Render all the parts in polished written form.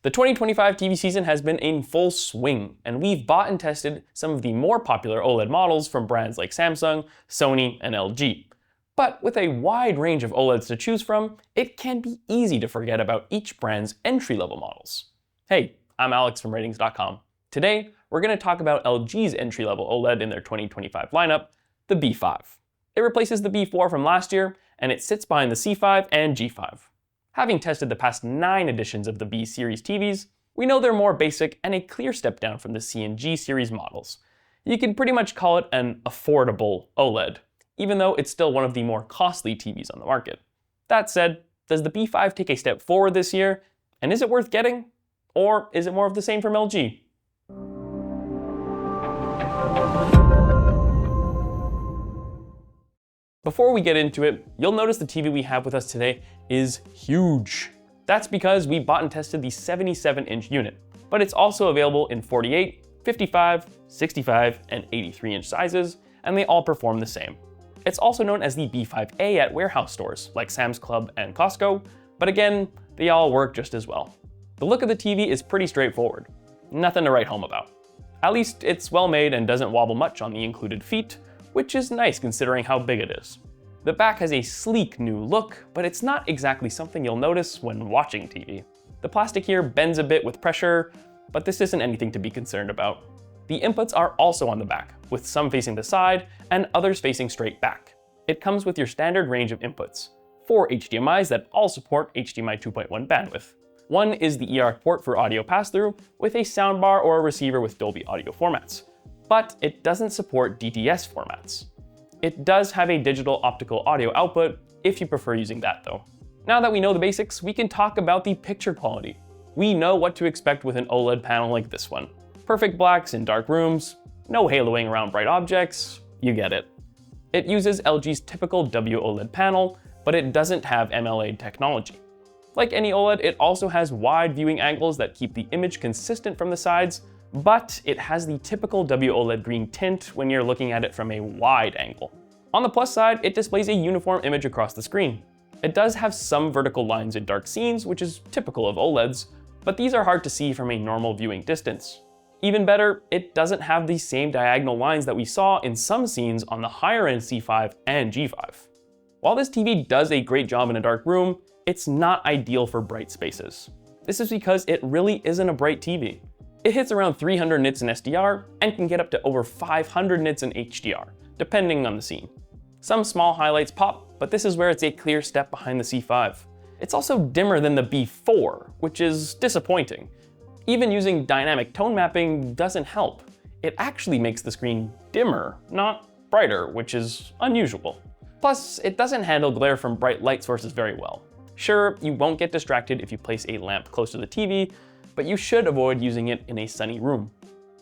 The 2025 TV season has been in full swing, and we've bought and tested some of the more popular OLED models from brands like Samsung, Sony, and LG. But with a wide range of OLEDs to choose from, it can be easy to forget about each brand's entry-level models. Hey, I'm Alex from Rtings.com. Today, we're going to talk about LG's entry-level OLED in their 2025 lineup, the B5. It replaces the B4 from last year, and it sits behind the C5 and G5. Having tested the past 9 editions of the B series TVs, we know they're more basic and a clear step down from the C and G series models. You can pretty much call it an affordable OLED, even though it's still one of the more costly TVs on the market. That said, does the B5 take a step forward this year, and is it worth getting? Or is it more of the same from LG? Before we get into it, you'll notice the TV we have with us today is huge. That's because we bought and tested the 77-inch unit, but it's also available in 48, 55, 65, and 83-inch sizes, and they all perform the same. It's also known as the B5A at warehouse stores like Sam's Club and Costco, but again, they all work just as well. The look of the TV is pretty straightforward. Nothing to write home about. At least it's well made and doesn't wobble much on the included feet, which is nice considering how big it is. The back has a sleek new look, but it's not exactly something you'll notice when watching TV. The plastic here bends a bit with pressure, but this isn't anything to be concerned about. The inputs are also on the back, with some facing the side and others facing straight back. It comes with your standard range of inputs, 4 HDMIs that all support HDMI 2.1 bandwidth. One is the eARC port for audio pass-through, with a soundbar or a receiver with Dolby Audio formats. But it doesn't support DTS formats. It does have a digital optical audio output if you prefer using that though. Now that we know the basics, we can talk about the picture quality. We know what to expect with an OLED panel like this one. Perfect blacks in dark rooms, no haloing around bright objects, you get it. It uses LG's typical WOLED panel, but it doesn't have MLA technology. Like any OLED, it also has wide viewing angles that keep the image consistent from the sides, but it has the typical WOLED green tint when you're looking at it from a wide angle. On the plus side, it displays a uniform image across the screen. It does have some vertical lines in dark scenes, which is typical of OLEDs, but these are hard to see from a normal viewing distance. Even better, it doesn't have the same diagonal lines that we saw in some scenes on the higher-end C5 and G5. While this TV does a great job in a dark room, it's not ideal for bright spaces. This is because it really isn't a bright TV. It hits around 300 nits in SDR and can get up to over 500 nits in HDR, depending on the scene. Some small highlights pop, but this is where it's a clear step behind the C5. It's also dimmer than the B4, which is disappointing. Even using dynamic tone mapping doesn't help. It actually makes the screen dimmer, not brighter, which is unusual. Plus, it doesn't handle glare from bright light sources very well. Sure, you won't get distracted if you place a lamp close to the TV, but you should avoid using it in a sunny room.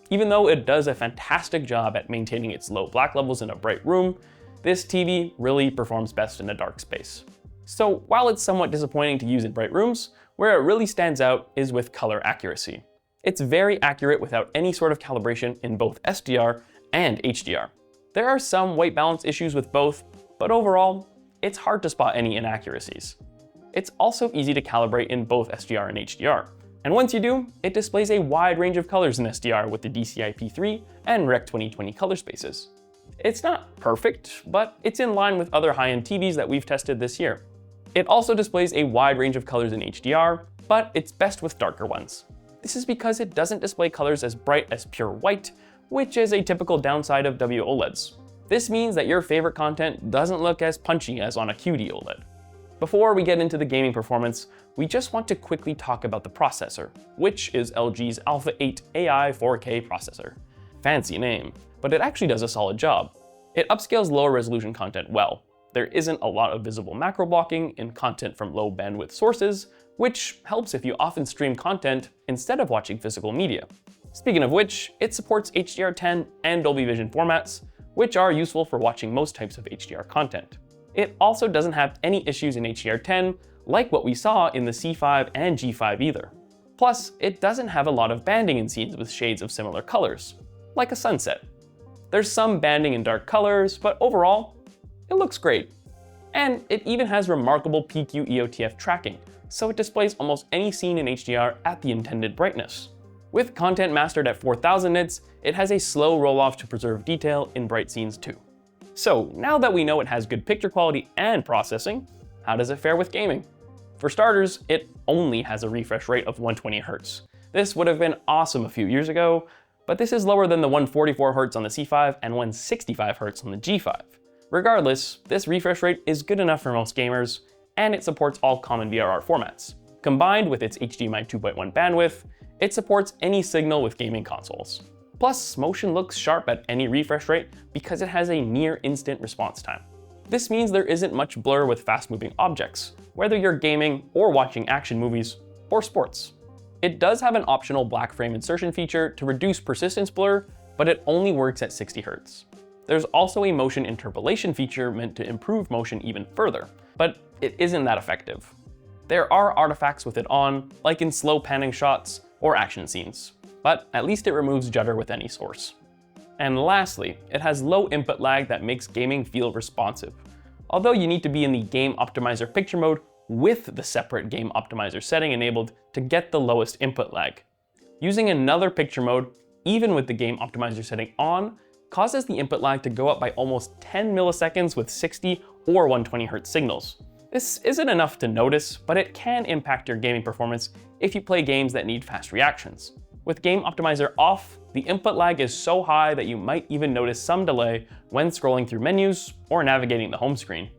Even though it does a fantastic job at maintaining its low black levels in a bright room, this TV really performs best in a dark space. So while it's somewhat disappointing to use in bright rooms, where it really stands out is with color accuracy. It's very accurate without any sort of calibration in both SDR and HDR. There are some white balance issues with both, but overall, it's hard to spot any inaccuracies. It's also easy to calibrate in both SDR and HDR. And once you do, it displays a wide range of colors in SDR with the DCI-P3 and Rec 2020 color spaces. It's not perfect, but it's in line with other high-end TVs that we've tested this year. It also displays a wide range of colors in HDR, but it's best with darker ones. This is because it doesn't display colors as bright as pure white, which is a typical downside of WOLEDs. This means that your favorite content doesn't look as punchy as on a QD OLED. Before we get into the gaming performance, we just want to quickly talk about the processor, which is LG's Alpha 8 AI 4K processor. Fancy name, but it actually does a solid job. It upscales lower resolution content well. There isn't a lot of visible macro blocking in content from low bandwidth sources, which helps if you often stream content instead of watching physical media. Speaking of which, it supports HDR10 and Dolby Vision formats, which are useful for watching most types of HDR content. It also doesn't have any issues in HDR10 like what we saw in the C5 and G5 either. Plus, it doesn't have a lot of banding in scenes with shades of similar colors, like a sunset. There's some banding in dark colors, but overall, it looks great. And it even has remarkable PQ EOTF tracking, so it displays almost any scene in HDR at the intended brightness. With content mastered at 4000 nits, it has a slow roll-off to preserve detail in bright scenes too. So now that we know it has good picture quality and processing, how does it fare with gaming? For starters, it only has a refresh rate of 120Hz. This would have been awesome a few years ago, but this is lower than the 144Hz on the C5 and 165Hz on the G5. Regardless, this refresh rate is good enough for most gamers, and it supports all common VRR formats. Combined with its HDMI 2.1 bandwidth, it supports any signal with gaming consoles. Plus, motion looks sharp at any refresh rate because it has a near instant response time. This means there isn't much blur with fast-moving objects, whether you're gaming or watching action movies or sports. It does have an optional black frame insertion feature to reduce persistence blur, but it only works at 60Hz. There's also a motion interpolation feature meant to improve motion even further, but it isn't that effective. There are artifacts with it on, like in slow panning shots or action scenes, but at least it removes judder with any source. And lastly, it has low input lag that makes gaming feel responsive, although you need to be in the Game Optimizer picture mode with the separate Game Optimizer setting enabled to get the lowest input lag. Using another picture mode, even with the Game Optimizer setting on, causes the input lag to go up by almost 10 milliseconds with 60 or 120Hz signals. This isn't enough to notice, but it can impact your gaming performance if you play games that need fast reactions. With Game Optimizer off, the input lag is so high that you might even notice some delay when scrolling through menus or navigating the home screen.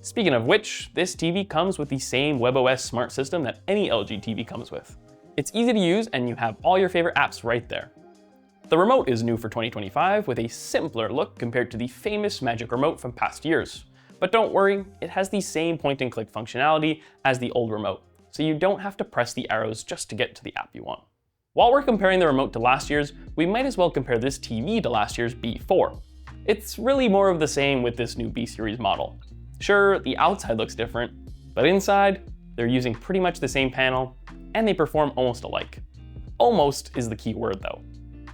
Speaking of which, this TV comes with the same WebOS smart system that any LG TV comes with. It's easy to use and you have all your favorite apps right there. The remote is new for 2025 with a simpler look compared to the famous Magic Remote from past years. But don't worry, it has the same point-and-click functionality as the old remote, so you don't have to press the arrows just to get to the app you want. While we're comparing the remote to last year's, we might as well compare this TV to last year's B4. It's really more of the same with this new B-series model. Sure, the outside looks different, but inside, they're using pretty much the same panel, and they perform almost alike. Almost is the key word though.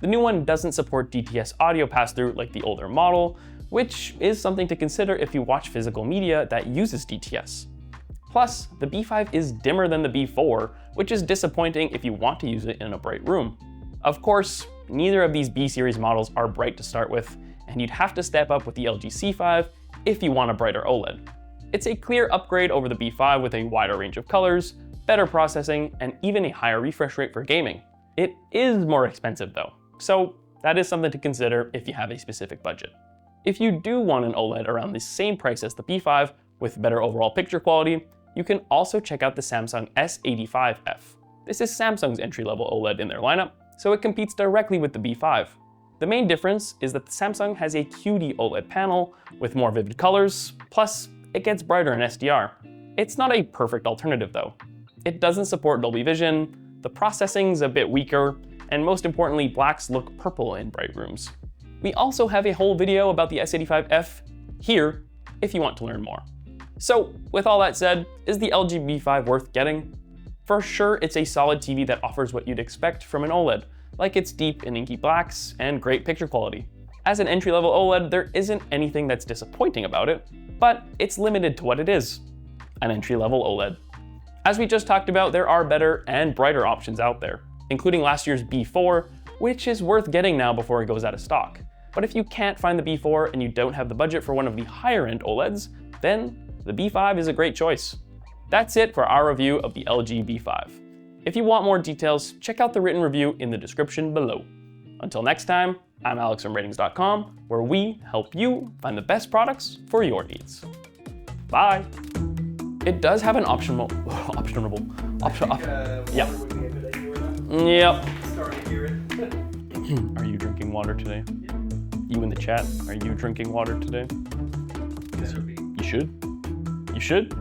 The new one doesn't support DTS audio pass-through like the older model, which is something to consider if you watch physical media that uses DTS. Plus, the B5 is dimmer than the B4, which is disappointing if you want to use it in a bright room. Of course, neither of these B-series models are bright to start with, and you'd have to step up with the LG C5 if you want a brighter OLED. It's a clear upgrade over the B5 with a wider range of colors, better processing, and even a higher refresh rate for gaming. It is more expensive though, so that is something to consider if you have a specific budget. If you do want an OLED around the same price as the B5 with better overall picture quality, you can also check out the Samsung S85F. This is Samsung's entry-level OLED in their lineup, so it competes directly with the B5. The main difference is that the Samsung has a QD OLED panel with more vivid colors, plus it gets brighter in SDR. It's not a perfect alternative though. It doesn't support Dolby Vision, the processing's a bit weaker, and most importantly, blacks look purple in bright rooms. We also have a whole video about the S85F here if you want to learn more. So with all that said, is the LG B5 worth getting? For sure, it's a solid TV that offers what you'd expect from an OLED, like its deep and inky blacks and great picture quality. As an entry-level OLED, there isn't anything that's disappointing about it, but it's limited to what it is, an entry-level OLED. As we just talked about, there are better and brighter options out there, including last year's B4, which is worth getting now before it goes out of stock. But if you can't find the B4 and you don't have the budget for one of the higher-end OLEDs, then the B5 is a great choice. That's it for our review of the LG B5. If you want more details, check out the written review in the description below. Until next time, I'm Alex from Rtings.com, where we help you find the best products for your needs. Bye! It does have an optional. Yep. Are you drinking water today? You in the chat, are you drinking water today? You should. You should?